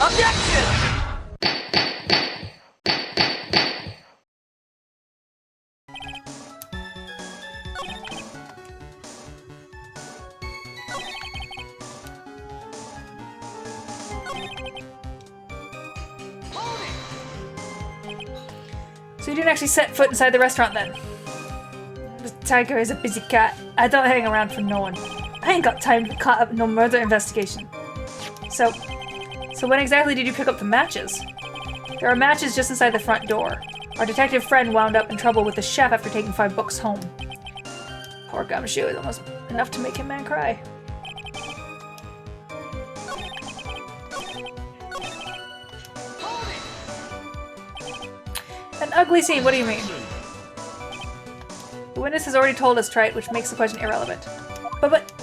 Objection! So you didn't actually set foot inside the restaurant then? The tiger is a busy cat. I don't hang around for no one. I ain't got time to caught up in no murder investigation. So when exactly did you pick up the matches? There are matches just inside the front door. Our detective friend wound up in trouble with the chef after taking 5 books home. Poor Gumshoe is almost enough to make a man cry. An ugly scene, what do you mean? The witness has already told us, Trite, which makes the question irrelevant. But...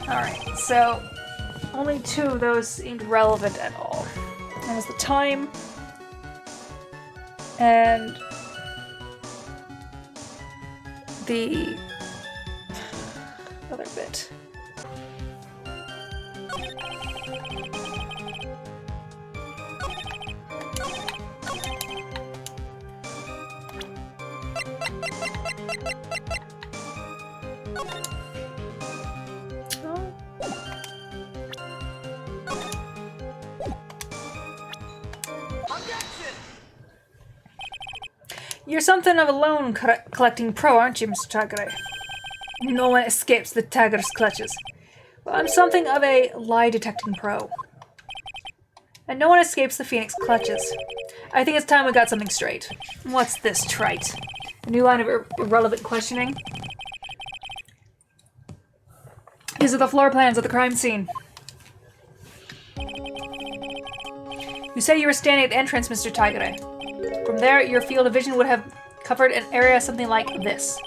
Alright, so only 2 of those seemed relevant at all. That was the time and the other bit. You're something of a loan collecting pro, aren't you, Mr. Tagare? No one escapes the tiger's clutches. Well, I'm something of a lie-detecting pro. And no one escapes the phoenix clutches. I think it's time we got something straight. What's this, Trite? A new line of irrelevant questioning? These are the floor plans of the crime scene. You say you were standing at the entrance, Mr. Tagare. From there, your field of vision would have covered an area something like this.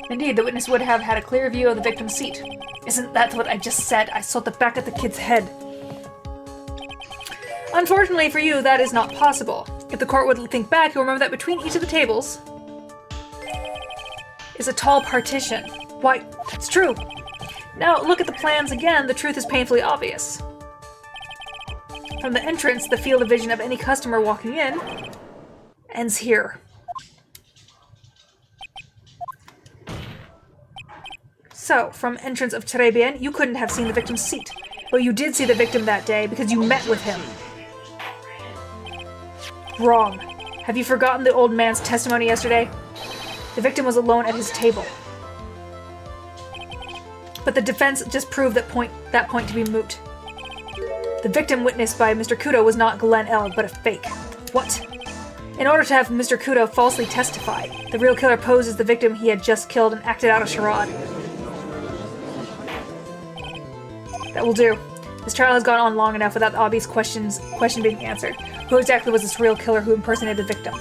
Indeed, the witness would have had a clear view of the victim's seat. Isn't that what I just said? I saw the back of the kid's head. Unfortunately for you, that is not possible. If the court would think back, you'll remember that between each of the tables is a tall partition. Why, it's true. Now, look at the plans again. The truth is painfully obvious. From the entrance, the field of vision of any customer walking in ends here. So, from entrance of Trebian, you couldn't have seen the victim's seat. But you did see the victim that day because you met with him. Wrong. Have you forgotten the old man's testimony yesterday? The victim was alone at his table. But the defense just proved that point to be moot. The victim witnessed by Mr. Kudo was not Glenn Eld, but a fake. What? In order to have Mr. Kudo falsely testify, the real killer posed as the victim he had just killed and acted out a charade. That will do. This trial has gone on long enough without the obvious question being answered. Who exactly was this real killer who impersonated the victim?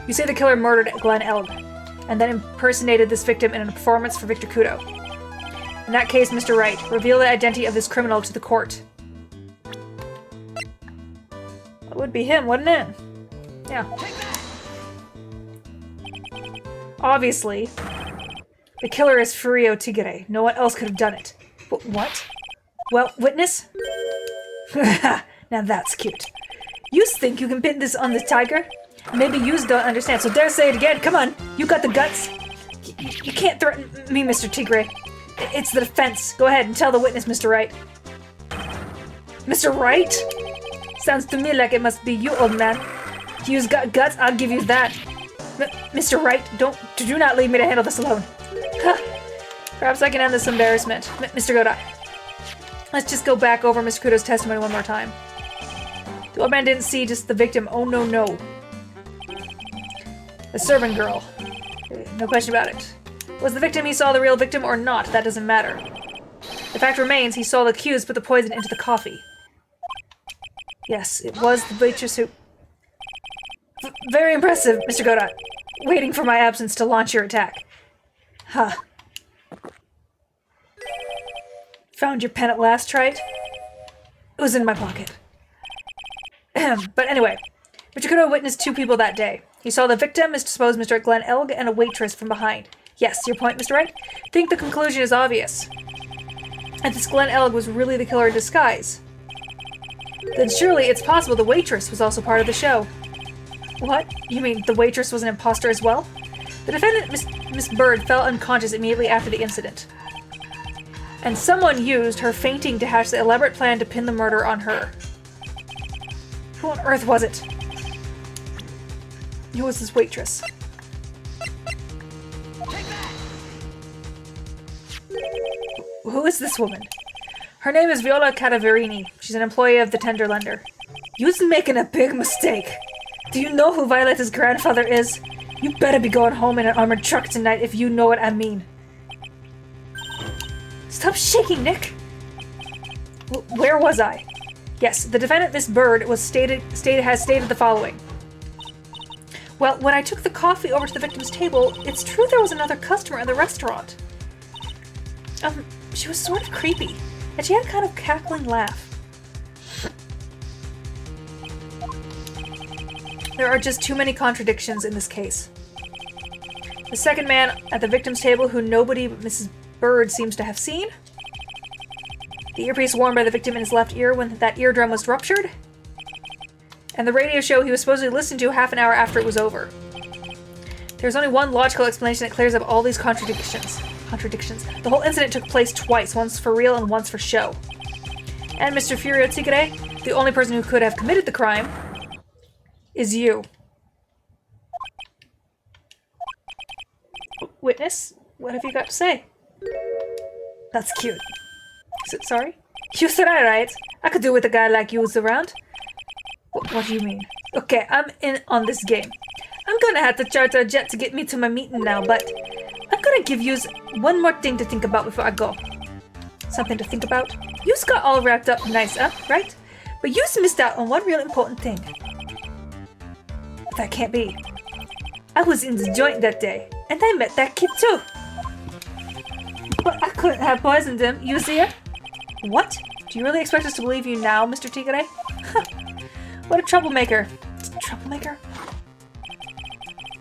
You say the killer murdered Glenn Eld, and then impersonated this victim in a performance for Victor Kudo. In that case, Mr. Wright, reveal the identity of this criminal to the court. That would be him, wouldn't it? Yeah. Obviously, the killer is Furio Tigre. No one else could have done it. But what? Well, witness? Now that's cute. You think you can pin this on the tiger? Maybe yous don't understand, so dare say it again. Come on, you got the guts. You can't threaten me, Mr. Tigre. It's the defense. Go ahead and tell the witness, Mr. Wright. Mr. Wright? Sounds to me like it must be you, old man. You've got guts, I'll give you that. Mr. Wright, do not leave me to handle this alone. Perhaps I can end this embarrassment. Mr. Godot, let's just go back over Mr. Kudo's testimony one more time. The old man didn't see just the victim. Oh, no, no. The servant girl. No question about it. Was the victim he saw the real victim or not? That doesn't matter. The fact remains he saw the accused put the poison into the coffee. Yes, it was the waitress who... Very impressive, Mr. Godot. Waiting for my absence to launch your attack. Huh. Found your pen at last, Trite? It was in my pocket. But anyway, But you could have witnessed two people that day. You saw the victim, suppose Mr. Glenn Elg, and a waitress from behind. Yes, your point, Mr. Wright? I think the conclusion is obvious. If this Glenn Elg was really the killer in disguise, then surely it's possible the waitress was also part of the show. What? You mean the waitress was an imposter as well? The defendant, Miss Bird, fell unconscious immediately after the incident. And someone used her fainting to hatch the elaborate plan to pin the murder on her. Who on earth was it? Who was this waitress? Who is this woman? Her name is Viola Cadaverini. She's an employee of the tender lender. You's making a big mistake. Do you know who Violetta's grandfather is? You better be going home in an armored truck tonight if you know what I mean. Stop shaking, Nick! Where was I? Yes, the defendant, Miss Bird, has stated the following. Well, when I took the coffee over to the victim's table, it's true there was another customer in the restaurant. She was sort of creepy, and she had a kind of cackling laugh. There are just too many contradictions in this case. The second man at the victim's table, who nobody but Mrs. Bird seems to have seen. The earpiece worn by the victim in his left ear when that eardrum was ruptured. And the radio show he was supposedly listening to half an hour after it was over. There's only one logical explanation that clears up all these contradictions. The whole incident took place twice, once for real and once for show. And Mr. Furio Tsigare, the only person who could have committed the crime, is you. Witness, what have you got to say? That's cute. Sorry? You said I right. I could do with a guy like you was around. What do you mean? Okay, I'm in on this game. I'm gonna have to charter a jet to get me to my meeting now, but I'm gonna give you one more thing to think about before I go. Something to think about? You's got all wrapped up nice, right? But you's missed out on one real important thing. That can't be. I was in the joint that day, and I met that kid too. But I couldn't have poisoned him, you see it? What? Do you really expect us to believe you now, Mr. Tigare? What a troublemaker. Troublemaker?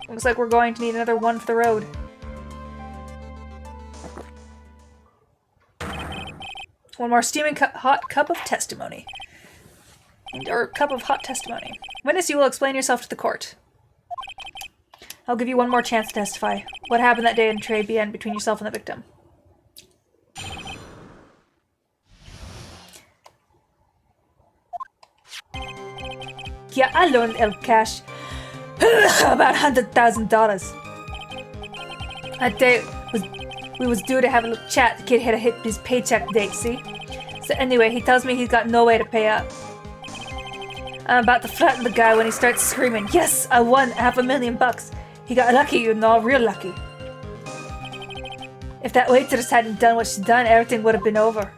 Looks like we're going to need another one for the road. One more steaming hot cup of testimony. Or cup of hot testimony. Witness, you will explain yourself to the court. I'll give you one more chance to testify. What happened that day in Tre Bien between yourself and the victim? Yeah, I loaned El Cash about $100,000. That day we was due to have a little chat. The kid had to hit his paycheck date, see? So anyway, he tells me he's got no way to pay up. I'm about to flatten the guy when he starts screaming, "Yes, I won $500,000. He got lucky, you know, real lucky. If that waitress hadn't done what she'd done, everything would have been over."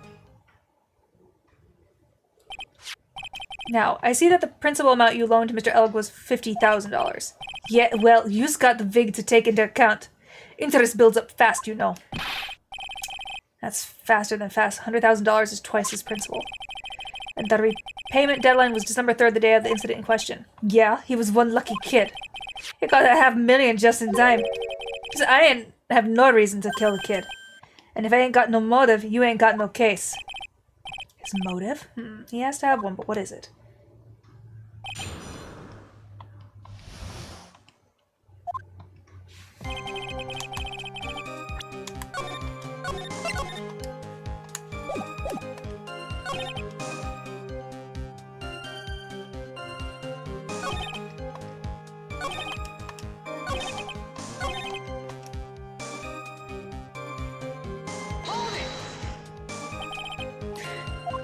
Now, I see that the principal amount you loaned to Mr. Elg was $50,000. Yeah, well, you's got the VIG to take into account. Interest builds up fast, you know. That's faster than fast. $100,000 is twice his principal. And the repayment deadline was December 3rd, the day of the incident in question. Yeah, he was one lucky kid. He got that $500,000 just in time. Because I ain't have no reason to kill the kid. And if I ain't got no motive, you ain't got no case. His motive? He has to have one, but what is it?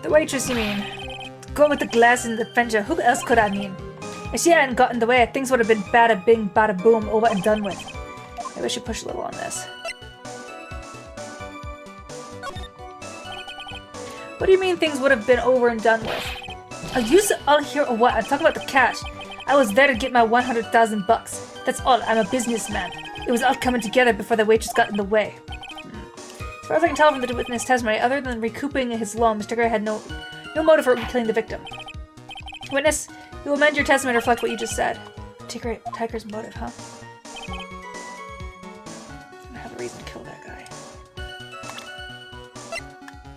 The waitress, you mean? Go with the glass in the fender. Who else could I mean? If she hadn't gotten in the way, things would have been bada bing, bada boom, over and done with. Maybe I should push a little on this. What do you mean things would have been over and done with? I'll use it all here or what? I'm talking about the cash. I was there to get my $100,000. That's all. I'm a businessman. It was all coming together before the waitress got in the way. As far as I can tell from the witness testimony, other than recouping his loan, Mr. Gray had no motive for killing the victim. Witness, You will amend your testament to reflect what you just said. Tiger's motive, huh? I have a reason to kill that guy.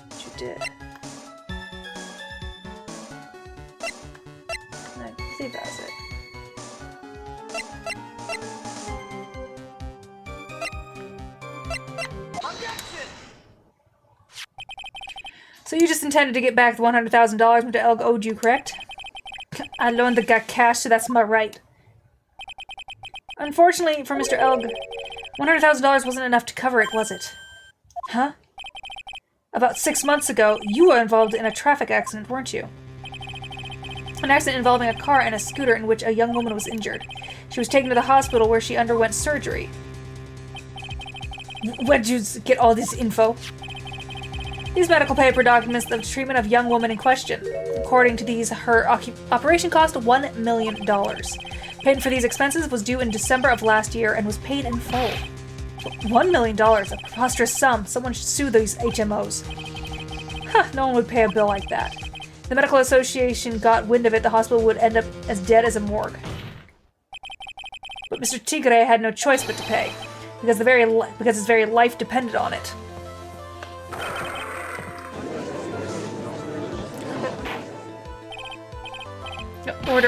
But you did. I believe that was it. So you just intended to get back the $100,000 Mr. Elg owed you, correct? I loaned the guy cash, so that's my right. Unfortunately for Mr. Elg, $100,000 wasn't enough to cover it, was it? Huh? About 6 months ago, you were involved in a traffic accident, weren't you? An accident involving a car and a scooter in which a young woman was injured. She was taken to the hospital where she underwent surgery. Where'd you get all this info? These medical paper documents the treatment of young woman in question. According to these, her operation cost $1 million. Payment for these expenses was due in December of last year and was paid in full. $1 million, a preposterous sum. Someone should sue these HMOs. Huh, no one would pay a bill like that. The medical association got wind of it, the hospital would end up as dead as a morgue. But Mr. Tigre had no choice but to pay, because his very life depended on it.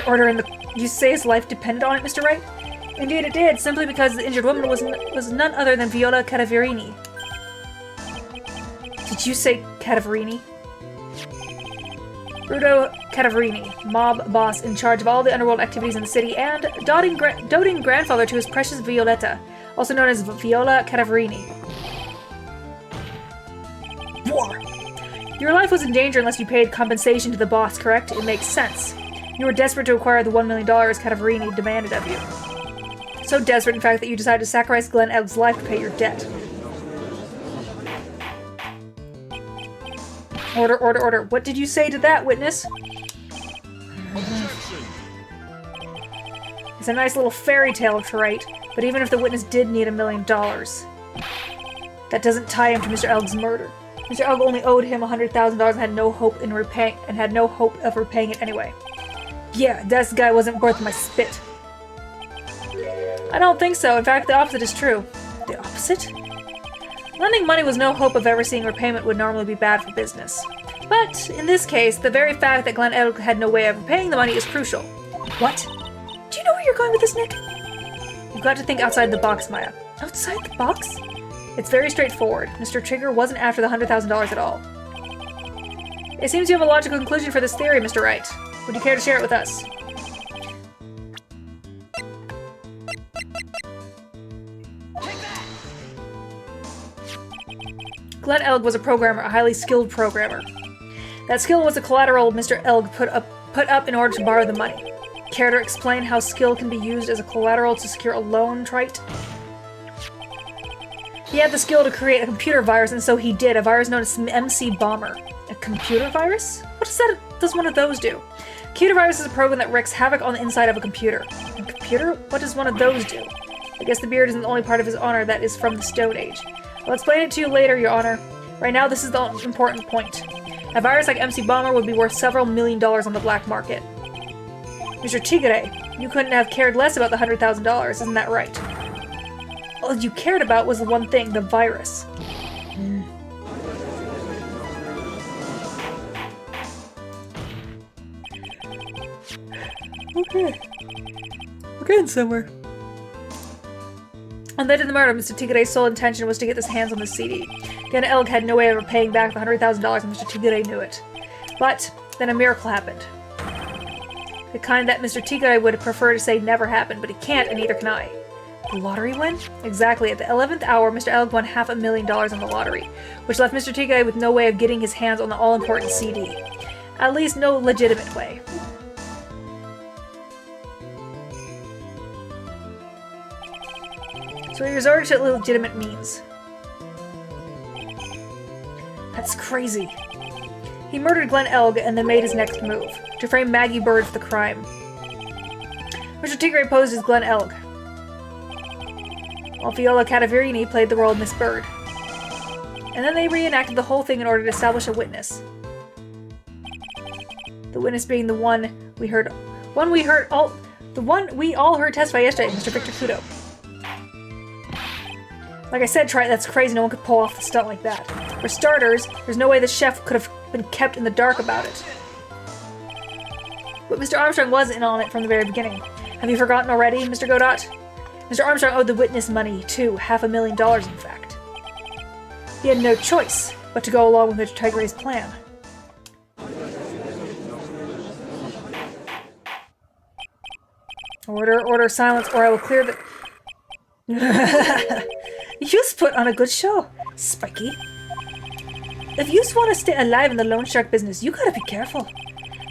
Order in the... You say his life depended on it, Mr. Wright? Indeed it did, simply because the injured woman was none other than Viola Cadaverini. Did you say Cadaverini? Bruno Cadaverini, mob boss in charge of all the underworld activities in the city, and doting grandfather to his precious Violetta, also known as Viola Cadaverini. War! Your life was in danger unless you paid compensation to the boss, correct? It makes sense. You were desperate to acquire the $1 million Cadaverini demanded of you. So desperate, in fact, that you decided to sacrifice Glenn Elg's life to pay your debt. Order, order, order. What did you say to that, witness? It's a nice little fairy tale to write, but even if the witness did need $1 million, that doesn't tie him to Mr. Elg's murder. Mr. Elg only owed him $100,000 and had no hope of repaying it anyway. Yeah, this guy wasn't worth my spit. I don't think so. In fact, the opposite is true. The opposite? Lending money was no hope of ever seeing repayment would normally be bad for business. But, in this case, the very fact that Glenn Elg had no way of repaying the money is crucial. What? Do you know where you're going with this, Nick? You've got to think outside the box, Maya. Outside the box? It's very straightforward. Mr. Trigger wasn't after the $100,000 at all. It seems you have a logical conclusion for this theory, Mr. Wright. Would you care to share it with us? Glenn Elg was a programmer, a highly skilled programmer. That skill was the collateral Mr. Elg put up in order to borrow the money. Care to explain how skill can be used as a collateral to secure a loan, Trite? He had the skill to create a computer virus, and so he did, a virus known as MC Bomber. A computer virus? What does one of those do? Computer virus is a program that wreaks havoc on the inside of a computer. A computer? What does one of those do? I guess the beard isn't the only part of his honor that is from the Stone Age. I'll explain it to you later, Your Honor. Right now, this is the important point. A virus like MC Bomber would be worth several $1 million on the black market. Mr. Tigre, you couldn't have cared less about the $100,000, isn't that right? All you cared about was the one thing, the virus. Okay. We're getting somewhere. On the night of the murder, Mr. Tigre's sole intention was to get his hands on the CD. Glenn Elg had no way of repaying back the $100,000 and Mr. Tigre knew it. But then a miracle happened. The kind that Mr. Tigre would prefer to say never happened, but he can't and neither can I. The lottery win? Exactly. At the 11th hour, Mr. Elg won $500,000 on the lottery, which left Mr. Tigre with no way of getting his hands on the all-important CD. At least no legitimate way. So he resorted to illegitimate means. That's crazy. He murdered Glenn Elg and then made his next move, to frame Maggie Bird for the crime. Mr. Tigre posed as Glenn Elg, while Viola Cadaverini played the role of Miss Bird. And then they reenacted the whole thing in order to establish a witness. The witness being the one we heard The one we all heard testify yesterday, Mr. Victor Kudo. Like I said, that's crazy. No one could pull off the stunt like that. For starters, there's no way the chef could have been kept in the dark about it. But Mr. Armstrong was in on it from the very beginning. Have you forgotten already, Mr. Godot? Mr. Armstrong owed the witness money, too. $500,000, in fact. He had no choice but to go along with Mr. Tigre's plan. Order silence, or I will clear the... You put on a good show, Spiky. If you want to stay alive in the loan shark business, you gotta be careful.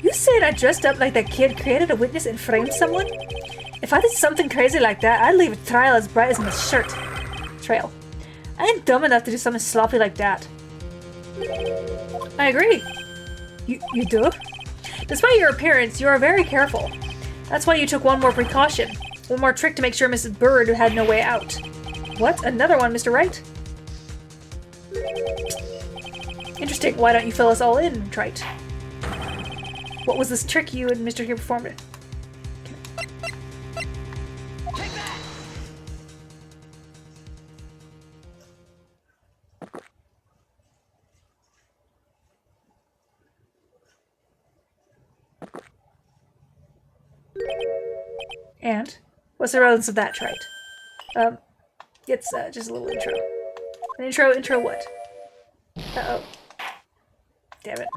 You said I dressed up like that kid, created a witness, and framed someone? If I did something crazy like that, I'd leave a trail as bright as my shirt. Trail. I ain't dumb enough to do something sloppy like that. I agree. You do? Despite your appearance, you are very careful. That's why you took one more precaution. One more trick to make sure Mrs. Bird had no way out. What? Another one, Mr. Wright? Interesting. Why don't you fill us all in, Wright? What was this trick you and Mr. Here performed it? And? What's the relevance of that, Wright? It's just a little intro. An intro what? Uh-oh. Damn it.